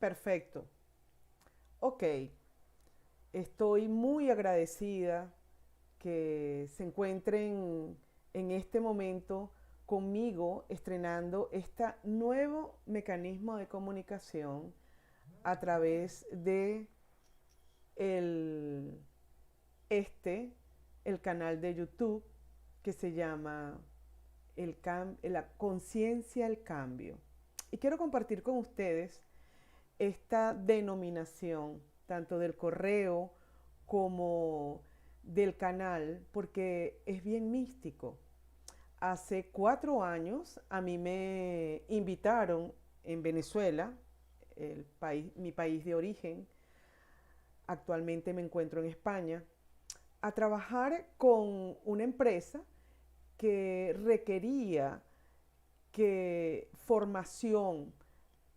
Perfecto. Ok, estoy muy agradecida que se encuentren en este momento conmigo estrenando este nuevo mecanismo de comunicación a través de el, este, el canal de YouTube que se llama la conciencia al cambio. Y quiero compartir con ustedes esta denominación, tanto del correo como del canal, porque es bien místico. Hace 4 años a mí me invitaron en Venezuela, mi país de origen, actualmente me encuentro en España, a trabajar con una empresa que requería que formación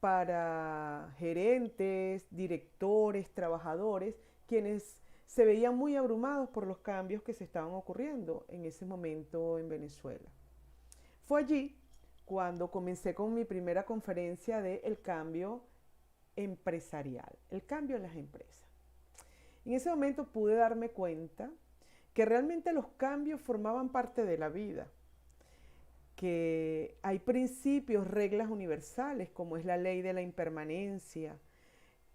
para gerentes, directores, trabajadores, quienes se veían muy abrumados por los cambios que se estaban ocurriendo en ese momento en Venezuela. Fue allí cuando comencé con mi primera conferencia de el cambio empresarial, el cambio en las empresas. En ese momento pude darme cuenta que realmente los cambios formaban parte de la vida, que hay principios, reglas universales, como es la ley de la impermanencia,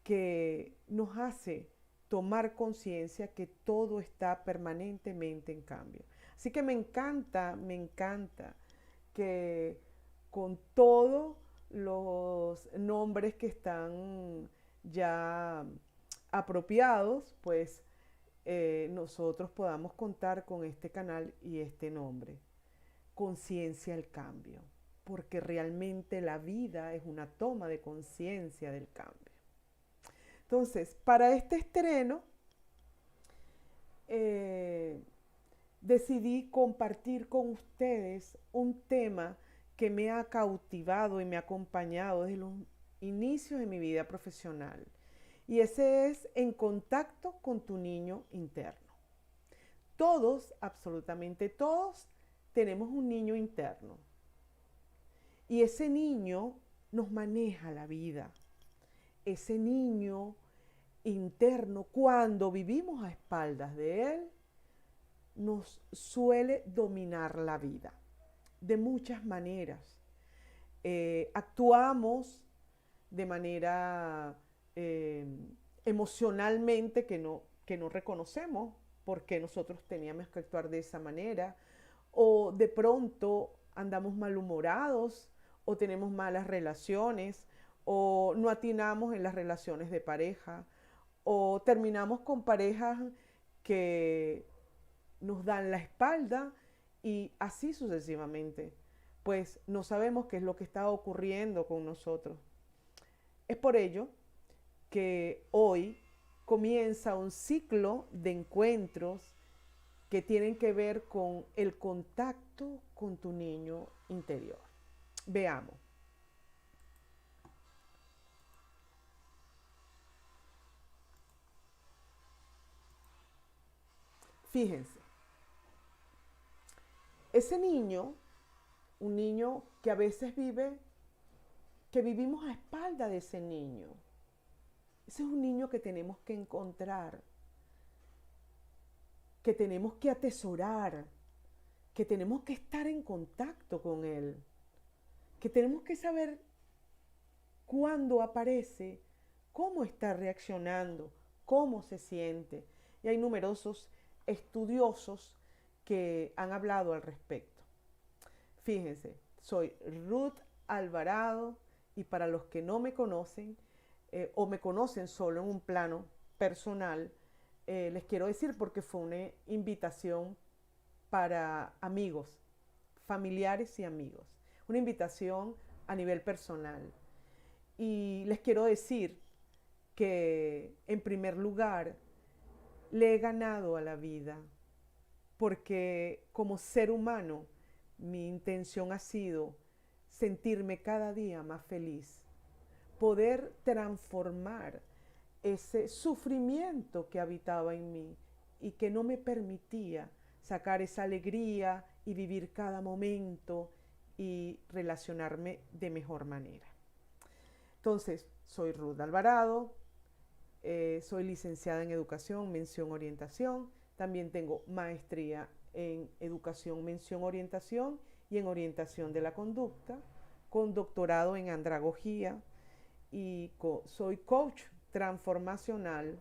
que nos hace tomar conciencia que todo está permanentemente en cambio. Así que me encanta que con todos los nombres que están ya apropiados, pues nosotros podamos contar con este canal y este nombre, conciencia al cambio, porque realmente la vida es una toma de conciencia del cambio. Entonces, para este estreno, eh, decidí compartir con ustedes un tema que me ha cautivado y me ha acompañado desde los inicios de mi vida profesional. Y ese es en contacto con tu niño interno. Todos, absolutamente todos, tenemos un niño interno. Y ese niño nos maneja la vida. Ese niño interno, cuando vivimos a espaldas de él, nos suele dominar la vida de muchas maneras. Actuamos de manera eh, emocionalmente que no reconocemos porque nosotros teníamos que actuar de esa manera, o de pronto andamos malhumorados, o tenemos malas relaciones, o no atinamos en las relaciones de pareja, o terminamos con parejas que nos dan la espalda y así sucesivamente. Pues no sabemos qué es lo que está ocurriendo con nosotros. Es por ello que hoy comienza un ciclo de encuentros que tienen que ver con el contacto con tu niño interior. Veamos. Fíjense, ese niño, un niño que a veces que vivimos a espalda de ese niño. Ese es un niño que tenemos que encontrar, que tenemos que atesorar, que tenemos que estar en contacto con él, que tenemos que saber cuándo aparece, cómo está reaccionando, cómo se siente. Y hay numerosos estudiosos que han hablado al respecto. Fíjense, soy Ruth Alvarado y para los que no me conocen o me conocen solo en un plano personal, les quiero decir porque fue una invitación para amigos, familiares y amigos. Una invitación a nivel personal. Y les quiero decir que en primer lugar le he ganado a la vida porque como ser humano mi intención ha sido sentirme cada día más feliz, poder transformar ese sufrimiento que habitaba en mí y que no me permitía sacar esa alegría y vivir cada momento y relacionarme de mejor manera. Entonces, soy Ruth Alvarado, soy licenciada en educación, mención orientación. También tengo maestría en educación, mención orientación y en orientación de la conducta, con doctorado en andragogía y soy coach transformacional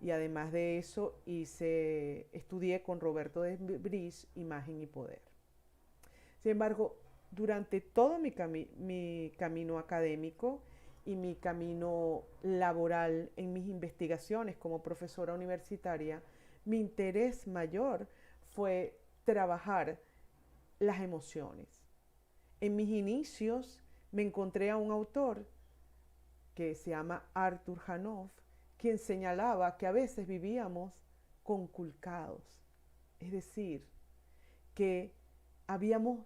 y además de eso estudié con Roberto de Bris Imagen y Poder. Sin embargo, durante todo mi camino académico y mi camino laboral en mis investigaciones como profesora universitaria, mi interés mayor fue trabajar las emociones. En mis inicios me encontré a un autor que se llama Arthur Janov, quien señalaba que a veces vivíamos conculcados, es decir, que habíamos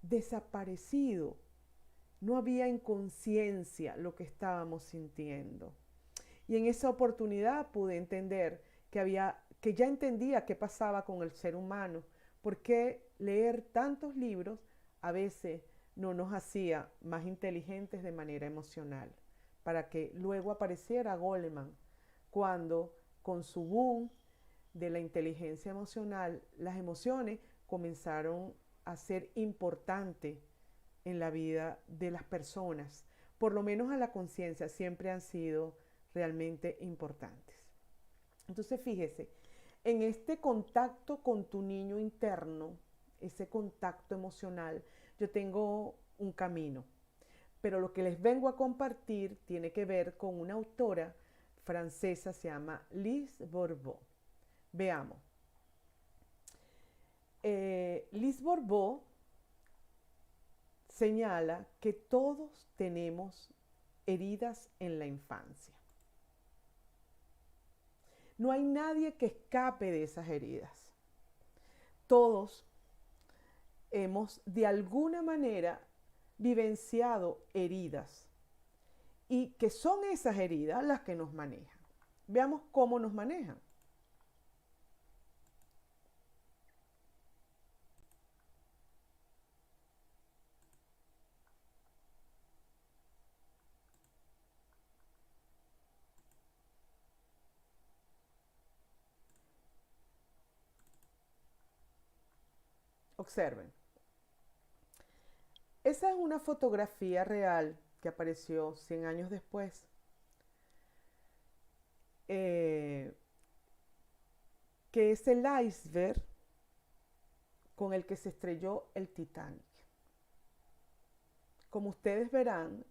desaparecido, no había en conciencia lo que estábamos sintiendo. Y en esa oportunidad pude entender que ya entendía qué pasaba con el ser humano, porque leer tantos libros a veces no nos hacía más inteligentes de manera emocional, para que luego apareciera Goleman, cuando con su boom de la inteligencia emocional, las emociones comenzaron a ser importantes en la vida de las personas, por lo menos a la conciencia, siempre han sido realmente importantes. Entonces fíjese, en este contacto con tu niño interno, ese contacto emocional, yo tengo un camino, pero lo que les vengo a compartir tiene que ver con una autora francesa, se llama Lise Bourbeau. Veamos. Lise Bourbeau señala que todos tenemos heridas en la infancia. No hay nadie que escape de esas heridas. Todos hemos de alguna manera vivenciado heridas y que son esas heridas las que nos manejan. Veamos cómo nos manejan. Observen. Esa es una fotografía real que apareció 100 años después. Que es el iceberg con el que se estrelló el Titanic. Como ustedes verán,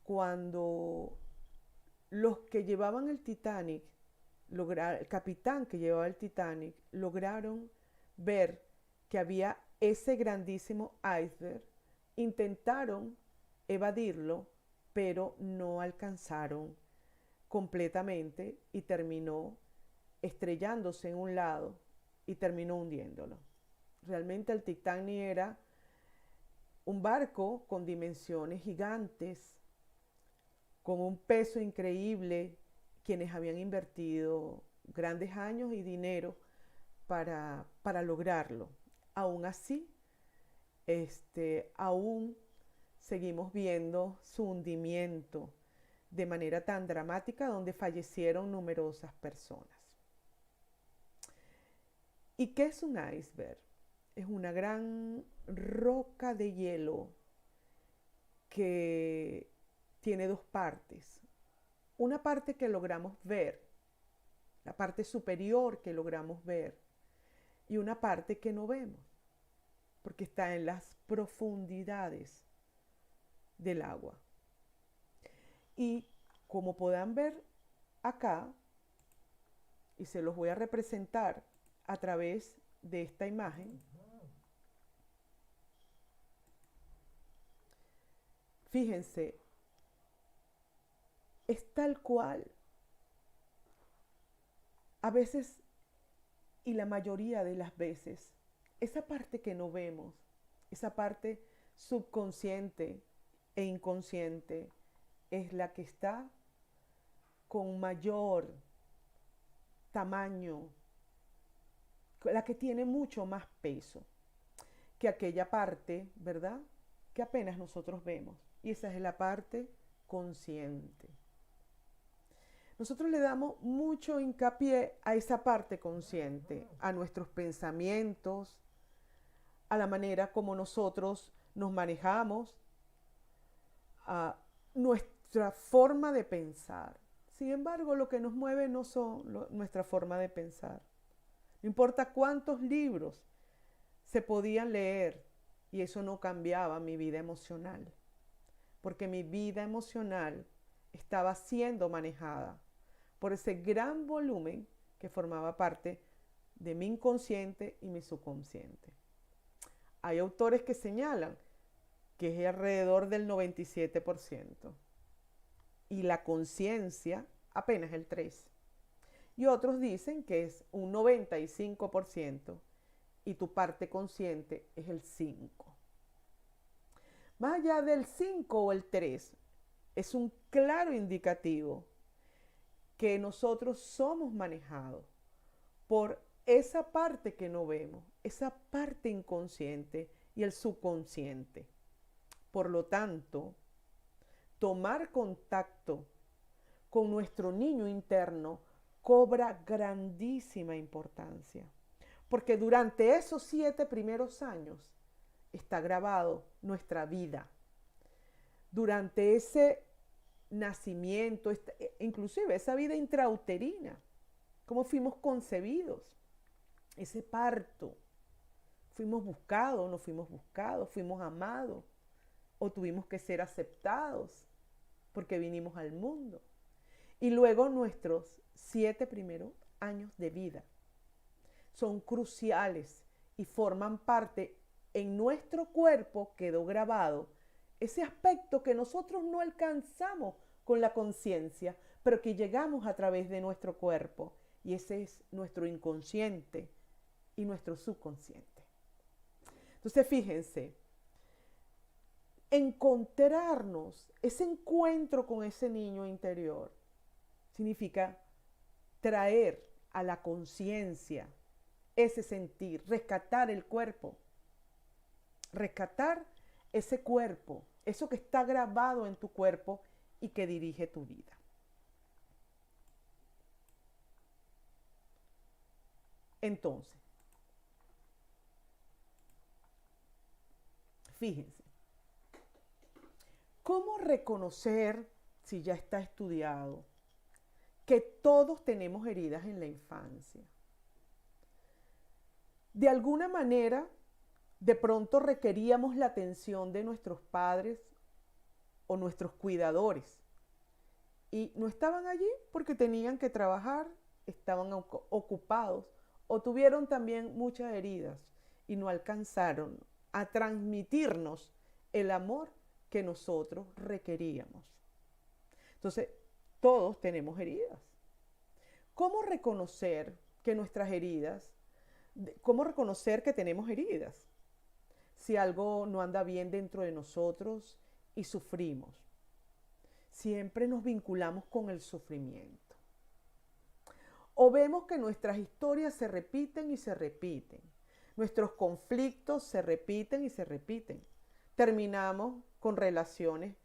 cuando los que llevaban el Titanic, el capitán que llevaba el Titanic, lograron ver que había ese grandísimo iceberg, intentaron evadirlo, pero no alcanzaron completamente y terminó estrellándose en un lado y terminó hundiéndolo. Realmente el Titanic era un barco con dimensiones gigantes, con un peso increíble, quienes habían invertido grandes años y dinero para lograrlo. Aún así, aún seguimos viendo su hundimiento de manera tan dramática, donde fallecieron numerosas personas. ¿Y qué es un iceberg? Es una gran roca de hielo que tiene dos partes. Una parte que logramos ver, la parte superior que logramos ver, y una parte que no vemos, porque está en las profundidades del agua. Y como puedan ver acá, y se los voy a representar a través de esta imagen, fíjense, es tal cual. A veces, y la mayoría de las veces, esa parte que no vemos, esa parte subconsciente e inconsciente, es la que está con mayor tamaño, la que tiene mucho más peso que aquella parte, ¿verdad?, que apenas nosotros vemos. Y esa es la parte consciente. Nosotros le damos mucho hincapié a esa parte consciente, a nuestros pensamientos, a la manera como nosotros nos manejamos, a nuestra forma de pensar. Sin embargo, lo que nos mueve no son nuestra forma de pensar. No importa cuántos libros se podían leer, y eso no cambiaba mi vida emocional, porque mi vida emocional estaba siendo manejada por ese gran volumen que formaba parte de mi inconsciente y mi subconsciente. Hay autores que señalan que es alrededor del 97% y la conciencia apenas el 3%. Y otros dicen que es un 95% y tu parte consciente es el 5%. Más allá del 5 o el 3, es un claro indicativo que nosotros somos manejados por esa parte que no vemos, esa parte inconsciente y el subconsciente. Por lo tanto, tomar contacto con nuestro niño interno cobra grandísima importancia, porque durante esos 7 primeros años está grabado nuestra vida. Durante ese nacimiento, inclusive esa vida intrauterina, cómo fuimos concebidos, ese parto, fuimos buscados, no fuimos buscados, fuimos amados o tuvimos que ser aceptados porque vinimos al mundo. Y luego nuestros 7 primeros años de vida son cruciales y forman parte en nuestro cuerpo, quedó grabado ese aspecto que nosotros no alcanzamos con la conciencia, pero que llegamos a través de nuestro cuerpo. Y ese es nuestro inconsciente y nuestro subconsciente. Entonces, fíjense, encontrarnos, ese encuentro con ese niño interior, significa traer a la conciencia ese sentir, rescatar el cuerpo, rescatar ese cuerpo, eso que está grabado en tu cuerpo y que dirige tu vida. Entonces, fíjense, ¿cómo reconocer, si ya está estudiado, que todos tenemos heridas en la infancia? De alguna manera, de pronto requeríamos la atención de nuestros padres o nuestros cuidadores y no estaban allí porque tenían que trabajar, estaban ocupados o tuvieron también muchas heridas y no alcanzaron a transmitirnos el amor que nosotros requeríamos. Entonces, todos tenemos heridas. ¿Cómo reconocer que nuestras heridas, cómo reconocer que tenemos heridas? Si algo no anda bien dentro de nosotros y sufrimos. Siempre nos vinculamos con el sufrimiento. O vemos que nuestras historias se repiten y se repiten. Nuestros conflictos se repiten y se repiten. Terminamos con relaciones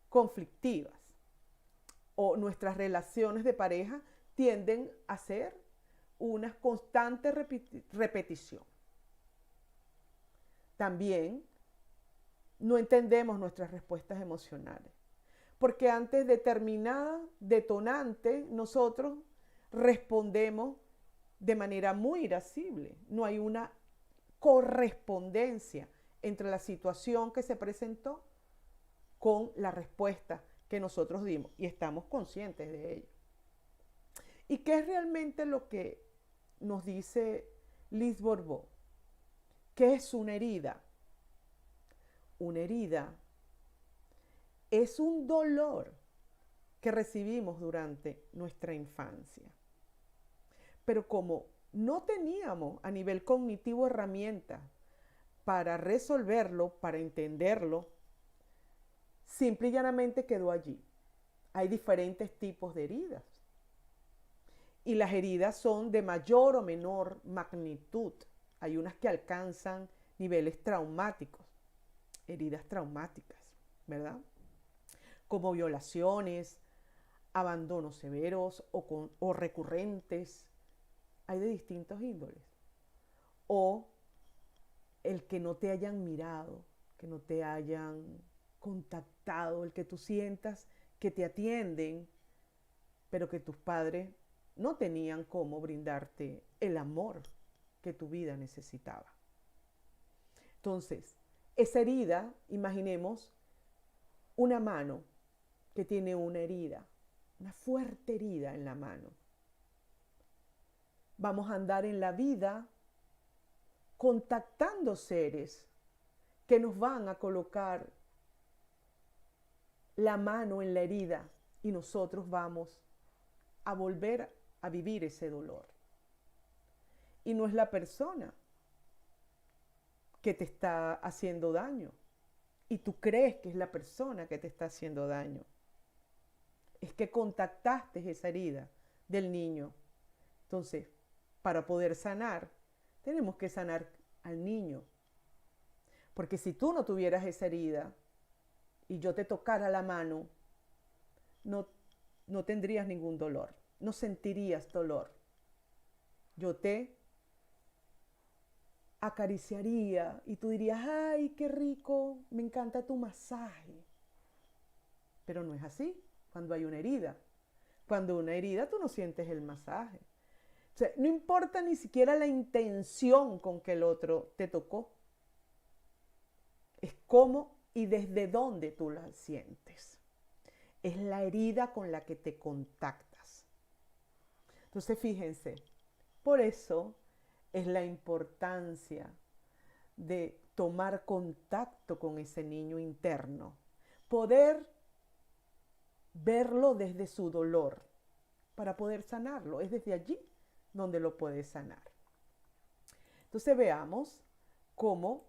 conflictivas. O nuestras relaciones de pareja tienden a ser una constante repetición. También no entendemos nuestras respuestas emocionales, porque antes de determinada detonante nosotros respondemos de manera muy irascible. No hay una correspondencia entre la situación que se presentó con la respuesta que nosotros dimos y estamos conscientes de ello. ¿Y qué es realmente lo que nos dice Liz Bourbeau? ¿Qué es una herida? Una herida es un dolor que recibimos durante nuestra infancia. Pero como no teníamos a nivel cognitivo herramientas para resolverlo, para entenderlo, simple y llanamente quedó allí. Hay diferentes tipos de heridas. Y las heridas son de mayor o menor magnitud. Hay unas que alcanzan niveles traumáticos, heridas traumáticas, ¿verdad? como violaciones, abandonos severos o recurrentes. Hay de distintos índoles. O el que no te hayan mirado, que no te hayan contactado, el que tú sientas que te atienden, pero que tus padres no tenían cómo brindarte el amor que tu vida necesitaba. Entonces, esa herida, imaginemos una mano que tiene una herida, una fuerte herida en la mano. Vamos a andar en la vida contactando seres que nos van a colocar la mano en la herida y nosotros vamos a volver a vivir ese dolor. Y no es la persona que te está haciendo daño y tú crees que es la persona que te está haciendo daño. Es que contactaste esa herida del niño. Entonces, para poder sanar, tenemos que sanar al niño. Porque si tú no tuvieras esa herida y yo te tocara la mano, no tendrías ningún dolor, no sentirías dolor. Yo te acariciaría y tú dirías, ay, qué rico, me encanta tu masaje. Pero no es así cuando hay una herida. Cuando hay una herida tú no sientes el masaje. O sea, no importa ni siquiera la intención con que el otro te tocó. Es cómo y desde dónde tú la sientes. Es la herida con la que te contactas. Entonces, fíjense, por eso es la importancia de tomar contacto con ese niño interno. Poder verlo desde su dolor para poder sanarlo. Es desde allí donde lo puedes sanar. Entonces veamos cómo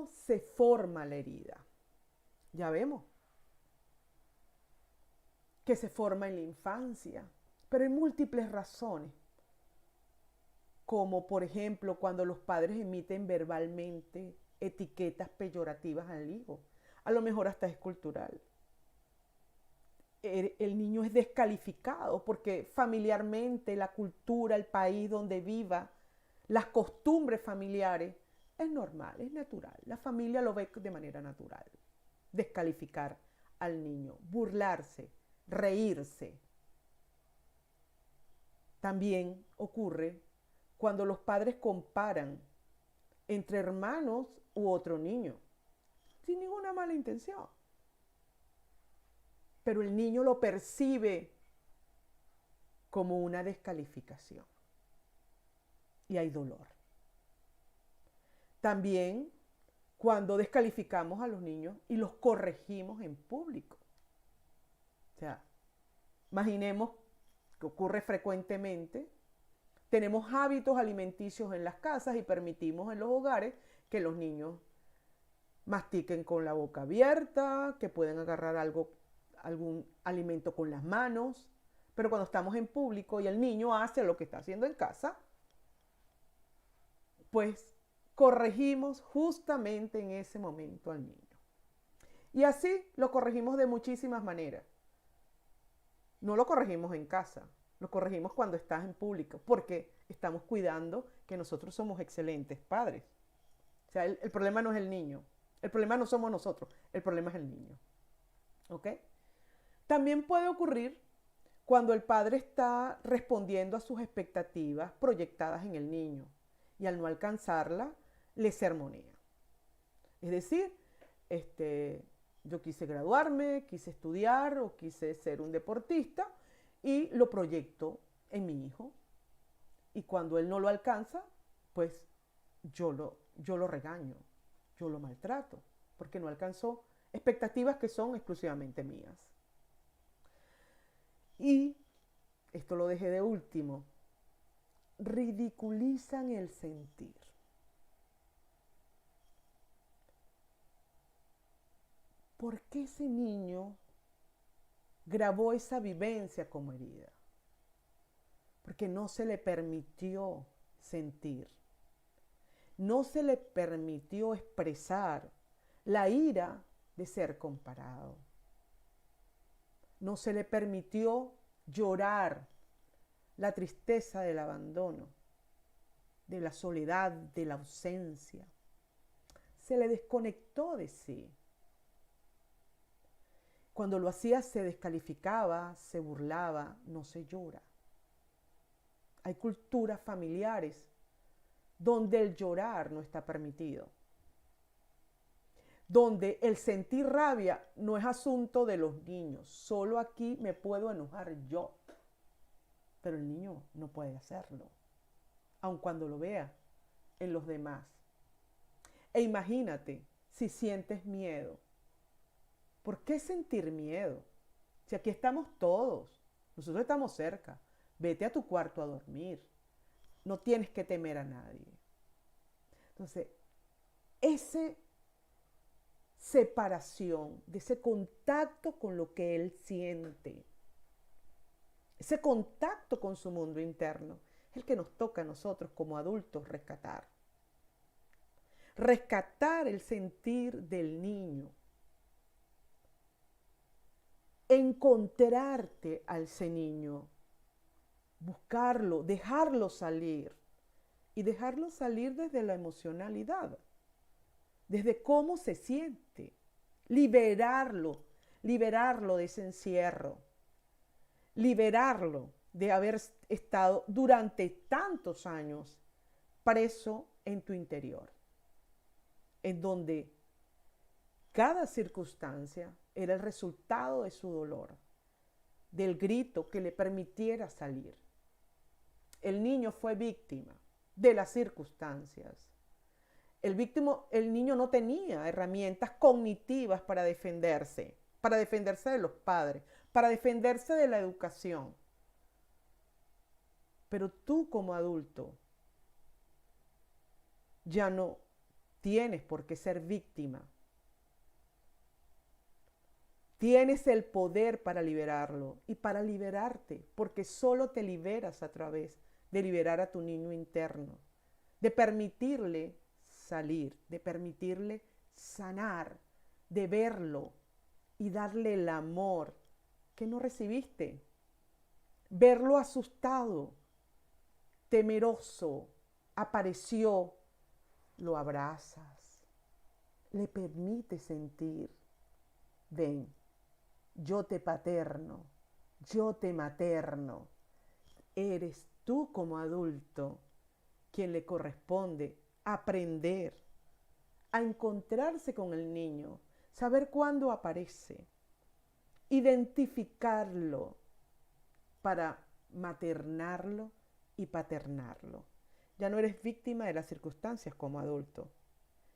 se forma la herida. Ya vemos que se forma en la infancia, pero hay múltiples razones, como por ejemplo cuando los padres emiten verbalmente etiquetas peyorativas al hijo. A lo mejor hasta es cultural. El niño es descalificado porque familiarmente la cultura, el país donde viva, las costumbres familiares, es normal, es natural. La familia lo ve de manera natural. Descalificar al niño, burlarse, reírse. También ocurre cuando los padres comparan entre hermanos u otro niño, sin ninguna mala intención. Pero el niño lo percibe como una descalificación. Y hay dolor. También cuando descalificamos a los niños y los corregimos en público. O sea, imaginemos que ocurre frecuentemente. Tenemos hábitos alimenticios en las casas y permitimos en los hogares que los niños mastiquen con la boca abierta, que pueden agarrar algún alimento con las manos, pero cuando estamos en público y el niño hace lo que está haciendo en casa, pues corregimos justamente en ese momento al niño. Y así lo corregimos de muchísimas maneras. No lo corregimos en casa, lo corregimos cuando estás en público, porque estamos cuidando que nosotros somos excelentes padres. O sea, el problema no es el niño, el problema no somos nosotros, el problema es el niño. ¿Ok? También puede ocurrir cuando el padre está respondiendo a sus expectativas proyectadas en el niño y al no alcanzarla, le sermonea. Es decir, yo quise graduarme, quise estudiar o quise ser un deportista y lo proyecto en mi hijo. Y cuando él no lo alcanza, pues yo lo regaño, yo lo maltrato, porque no alcanzó expectativas que son exclusivamente mías. Y, esto lo dejé de último, ridiculizan el sentir. ¿Por qué ese niño grabó esa vivencia como herida? Porque no se le permitió sentir. No se le permitió expresar la ira de ser comparado. No se le permitió llorar la tristeza del abandono, de la soledad, de la ausencia. Se le desconectó de sí. Cuando lo hacía se descalificaba, se burlaba, no se llora. Hay culturas familiares donde el llorar no está permitido, donde el sentir rabia no es asunto de los niños. Solo aquí me puedo enojar yo, pero el niño no puede hacerlo, aun cuando lo vea en los demás. E imagínate si sientes miedo. ¿Por qué sentir miedo? Si aquí estamos todos, nosotros estamos cerca. Vete a tu cuarto a dormir. No tienes que temer a nadie. Entonces, esa separación, de ese contacto con lo que él siente, ese contacto con su mundo interno, es el que nos toca a nosotros como adultos rescatar. Rescatar el sentir del niño. Encontrarte a ese niño. Buscarlo, dejarlo salir. Y dejarlo salir desde la emocionalidad. Desde cómo se siente. Liberarlo. Liberarlo de ese encierro. Liberarlo de haber estado durante tantos años preso en tu interior. En donde cada circunstancia era el resultado de su dolor, del grito que le permitiera salir. El niño fue víctima de las circunstancias. El niño no tenía herramientas cognitivas para defenderse de los padres, para defenderse de la educación. Pero tú como adulto ya no tienes por qué ser víctima. Tienes el poder para liberarlo y para liberarte, porque solo te liberas a través de liberar a tu niño interno, de permitirle salir, de permitirle sanar, de verlo y darle el amor que no recibiste. Verlo asustado, temeroso, apareció, lo abrazas, le permites sentir. Ven, yo te paterno, yo te materno. Eres tú como adulto quien le corresponde aprender a encontrarse con el niño, saber cuándo aparece, identificarlo para maternarlo y paternarlo. Ya no eres víctima de las circunstancias como adulto,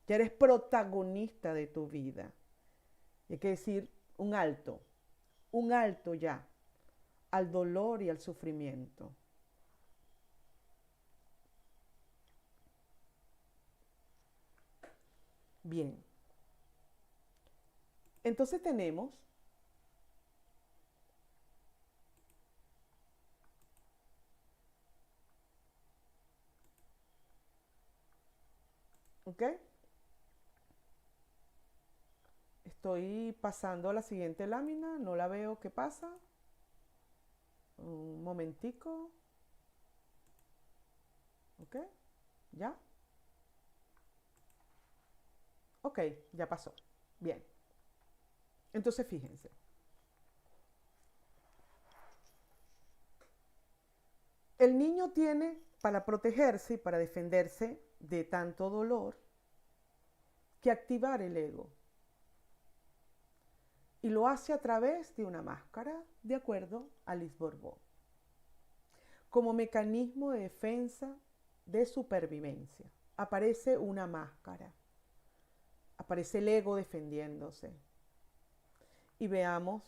ya eres protagonista de tu vida. Y hay que decir un alto ya al dolor y al sufrimiento. Bien, entonces tenemos ¿ok? Estoy pasando a la siguiente lámina, no la veo, ¿qué pasa? Un momentico. ¿Ok? ¿Ya? Ok, ya pasó. Bien. Entonces fíjense. El niño tiene para protegerse y para defenderse de tanto dolor que activar el ego. Y lo hace a través de una máscara, de acuerdo a Liz Borbó, como mecanismo de defensa de supervivencia. Aparece una máscara, aparece el ego defendiéndose. Y veamos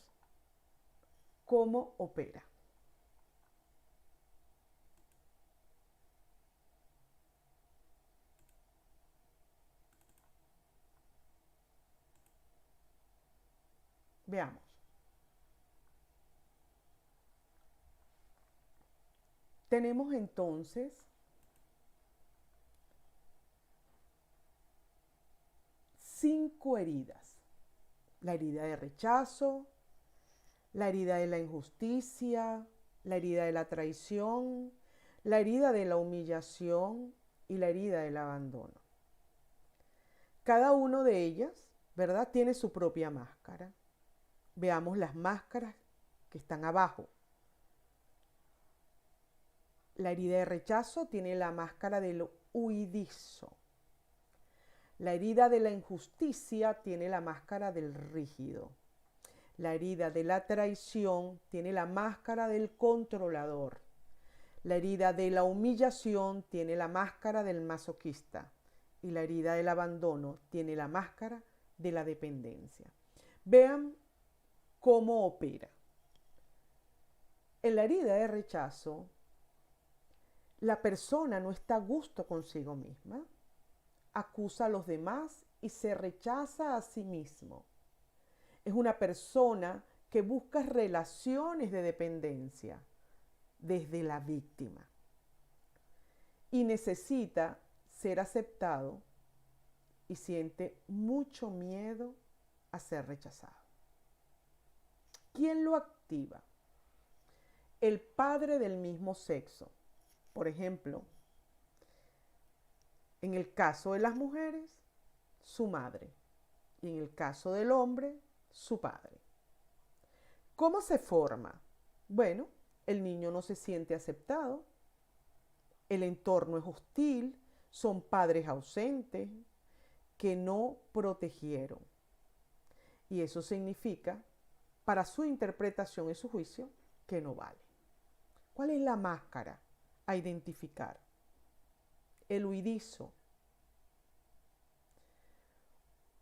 cómo opera. Veamos. Tenemos entonces 5 heridas. La herida de rechazo, la herida de la injusticia, la herida de la traición, la herida de la humillación y la herida del abandono. Cada una de ellas, ¿verdad?, tiene su propia máscara. Veamos las máscaras que están abajo. La herida de rechazo tiene la máscara del huidizo. La herida de la injusticia tiene la máscara del rígido. La herida de la traición tiene la máscara del controlador. La herida de la humillación tiene la máscara del masoquista. Y la herida del abandono tiene la máscara de la dependencia. Vean cómo opera. En la herida de rechazo, la persona no está a gusto consigo misma, acusa a los demás y se rechaza a sí mismo. Es una persona que busca relaciones de dependencia desde la víctima y necesita ser aceptado y siente mucho miedo a ser rechazado. ¿Quién lo activa? El padre del mismo sexo. Por ejemplo, en el caso de las mujeres, su madre. Y en el caso del hombre, su padre. ¿Cómo se forma? Bueno, el niño no se siente aceptado, el entorno es hostil, son padres ausentes que no protegieron. Y eso significa, para su interpretación y su juicio, que no vale. ¿Cuál es la máscara a identificar? El huidizo.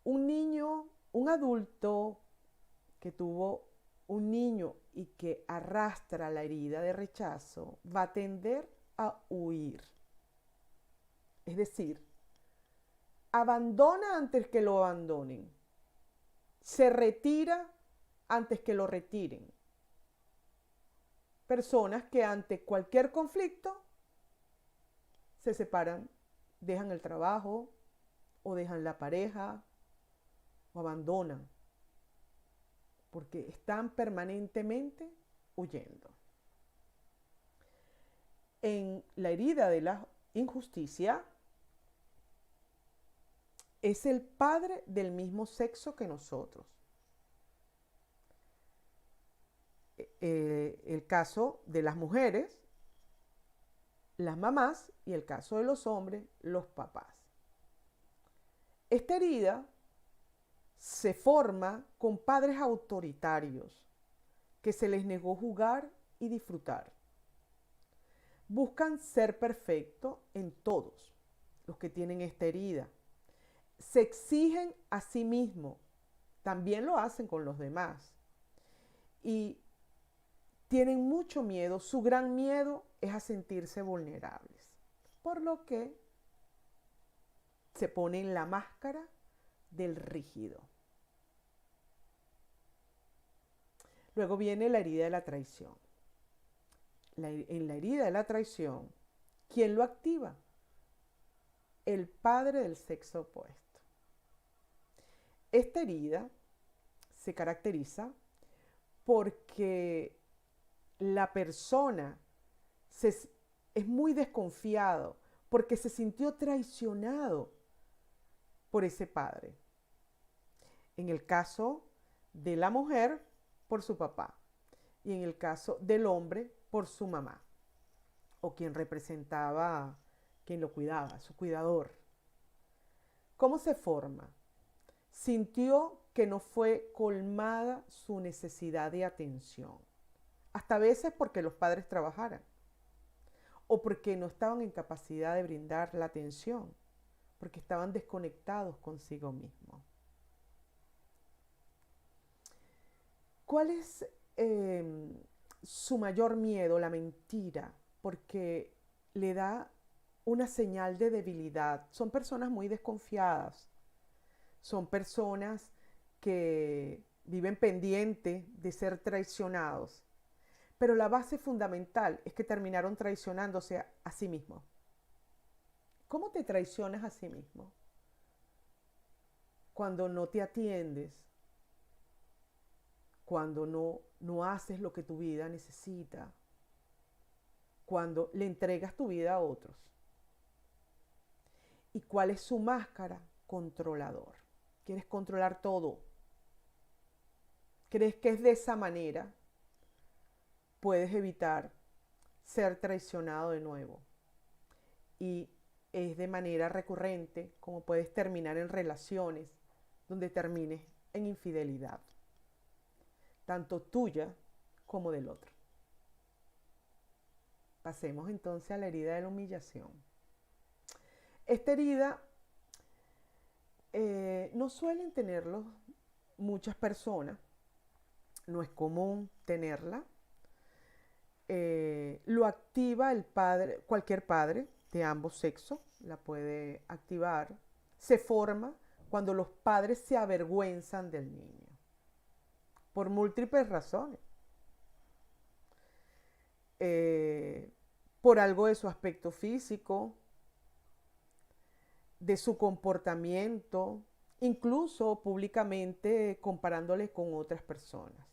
Un niño, un adulto que tuvo un niño y que arrastra la herida de rechazo va a tender a huir. Es decir, abandona antes que lo abandonen. Se retira antes que lo retiren. Personas que ante cualquier conflicto se separan, dejan el trabajo o dejan la pareja o abandonan porque están permanentemente huyendo. En la herida de la injusticia es el padre del mismo sexo que nosotros. El caso de las mujeres, las mamás, y el caso de los hombres, los papás. Esta herida se forma con padres autoritarios que se les negó jugar y disfrutar. Buscan ser perfectos en todos los que tienen esta herida. Se exigen a sí mismos, también lo hacen con los demás. Y tienen mucho miedo, su gran miedo es a sentirse vulnerables, por lo que se ponen la máscara del rígido. Luego viene la herida de la traición. En la herida de la traición, ¿quién lo activa? El padre del sexo opuesto. Esta herida se caracteriza porque la persona es muy desconfiado porque se sintió traicionado por ese padre. En el caso de la mujer, por su papá. Y en el caso del hombre, por su mamá. O quien representaba, quien lo cuidaba, su cuidador. ¿Cómo se forma? Sintió que no fue colmada su necesidad de atención. Hasta a veces porque los padres trabajaran. O porque no estaban en capacidad de brindar la atención. Porque estaban desconectados consigo mismos. ¿Cuál es su mayor miedo? La mentira, porque le da una señal de debilidad. Son personas muy desconfiadas, son personas que viven pendientes de ser traicionados, pero la base fundamental es que terminaron traicionándose a sí mismos. ¿Cómo te traicionas a sí mismo? cuando no te atiendes, cuando no haces lo que tu vida necesita, cuando le entregas tu vida a otros. ¿Y cuál es su máscara? Controlador. Quieres controlar todo. ¿Crees que es de esa manera puedes evitar ser traicionado de nuevo? Y es de manera recurrente como puedes terminar en relaciones donde termines en infidelidad, tanto tuya como del otro. Pasemos entonces a la herida de la humillación. Esta herida no suelen tenerlo muchas personas, no es común tenerla. Lo activa el padre, cualquier padre de ambos sexos la puede activar. Se forma cuando los padres se avergüenzan del niño, por múltiples razones. Por algo de su aspecto físico, de su comportamiento, incluso públicamente comparándole con otras personas.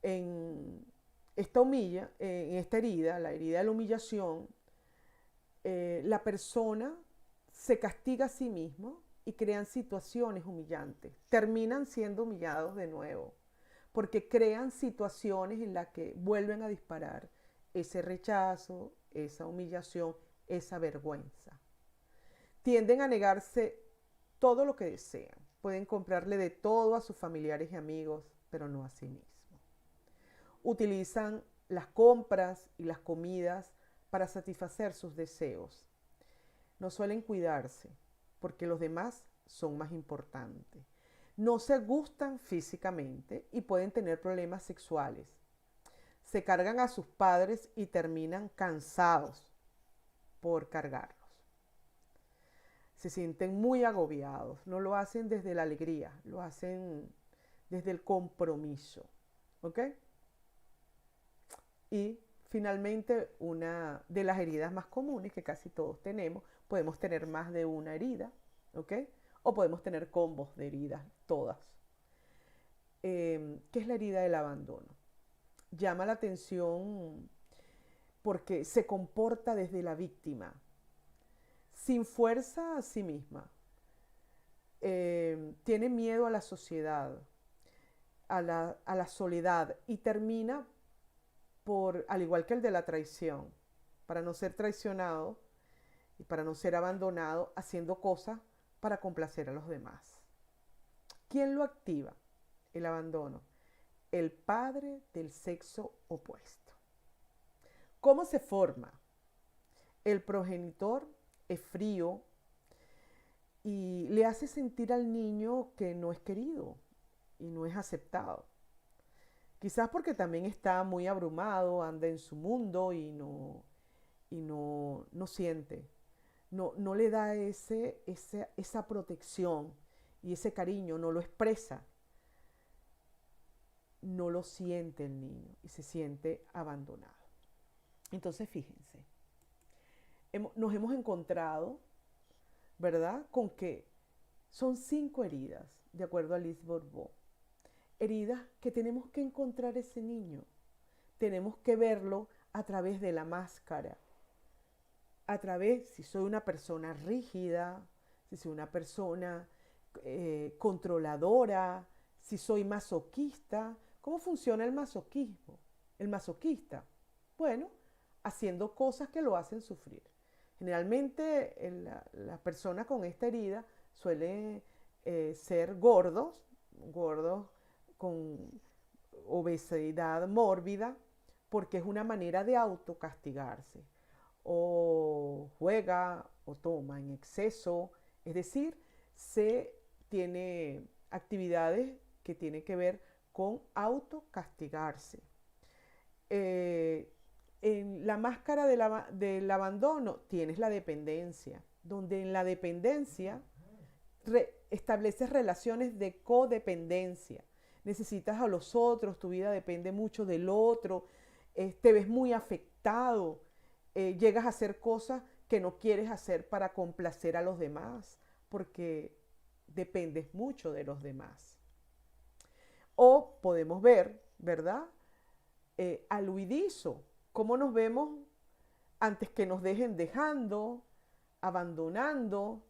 En esta herida, la herida de la humillación, la persona se castiga a sí mismo y crean situaciones humillantes. Terminan siendo humillados de nuevo, porque crean situaciones en las que vuelven a disparar ese rechazo, esa humillación, esa vergüenza. Tienden a negarse todo lo que desean. Pueden comprarle de todo a sus familiares y amigos, pero no a sí mismos. Utilizan las compras y las comidas para satisfacer sus deseos. No suelen cuidarse porque los demás son más importantes. No se gustan físicamente y pueden tener problemas sexuales. Se cargan a sus padres y terminan cansados por cargarlos. Se sienten muy agobiados. No lo hacen desde la alegría, lo hacen desde el compromiso. ¿Ok? Y finalmente, una de las heridas más comunes que casi todos tenemos, podemos tener más de una herida, ¿ok? O podemos tener combos de heridas, todas. ¿Qué es la herida del abandono? Llama la atención porque se comporta desde la víctima, sin fuerza a sí misma. Tiene miedo a la sociedad, a la soledad y termina al igual que el de la traición, para no ser traicionado y para no ser abandonado, haciendo cosas para complacer a los demás. ¿Quién lo activa? El abandono. El padre del sexo opuesto. ¿Cómo se forma? El progenitor es frío y le hace sentir al niño que no es querido y no es aceptado. Quizás porque también está muy abrumado, anda en su mundo y no siente, no le da esa protección y ese cariño, no lo expresa, no lo siente el niño y se siente abandonado. Entonces, fíjense, nos hemos encontrado, ¿verdad?, con que son 5 heridas, de acuerdo a Liz Bourbeau. Heridas que tenemos que encontrar ese niño. Tenemos que verlo a través de la máscara. A través, si soy una persona rígida, si soy una persona controladora, si soy masoquista. ¿Cómo funciona el masoquismo? El masoquista, bueno, haciendo cosas que lo hacen sufrir. Generalmente la persona con esta herida suele ser gordos con obesidad mórbida, porque es una manera de autocastigarse. O juega o toma en exceso, es decir, se tiene actividades que tienen que ver con autocastigarse. En la máscara del abandono tienes la dependencia, donde en la dependencia estableces relaciones de codependencia. Necesitas a los otros, tu vida depende mucho del otro, te ves muy afectado, llegas a hacer cosas que no quieres hacer para complacer a los demás, porque dependes mucho de los demás. O podemos ver, ¿verdad? Al huidizo, cómo nos vemos antes que nos dejen dejando, abandonando,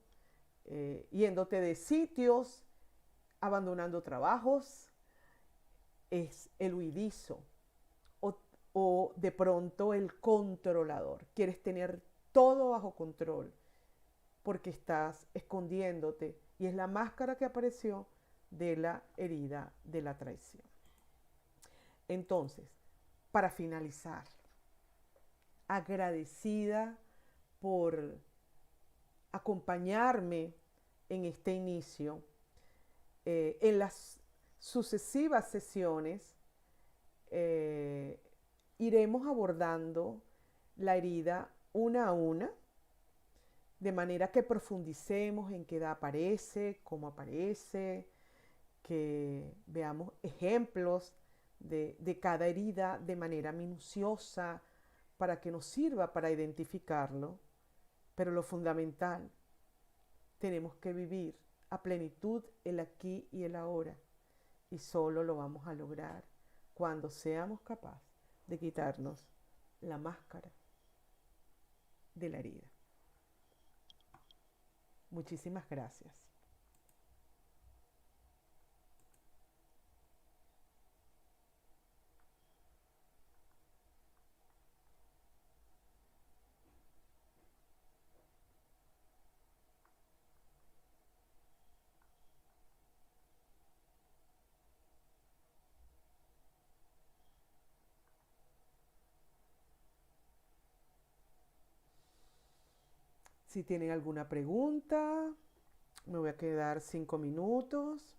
yéndote de sitios, abandonando trabajos, es el huidizo. O, o de pronto el controlador. Quieres tener todo bajo control porque estás escondiéndote y es la máscara que apareció de la herida de la traición. Entonces, para finalizar, agradecida por acompañarme en este inicio, en las sucesivas sesiones eh, iremos abordando la herida una a una, de manera que profundicemos en qué edad aparece, cómo aparece, que veamos ejemplos de cada herida de manera minuciosa para que nos sirva para identificarlo. Pero lo fundamental, tenemos que vivir a plenitud el aquí y el ahora. Y solo lo vamos a lograr cuando seamos capaces de quitarnos la máscara de la herida. Muchísimas gracias. Si tienen alguna pregunta, me voy a quedar 5 minutos.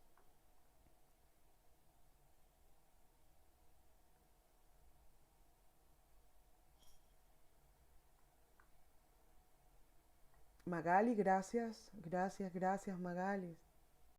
Magali, gracias, gracias, gracias Magali.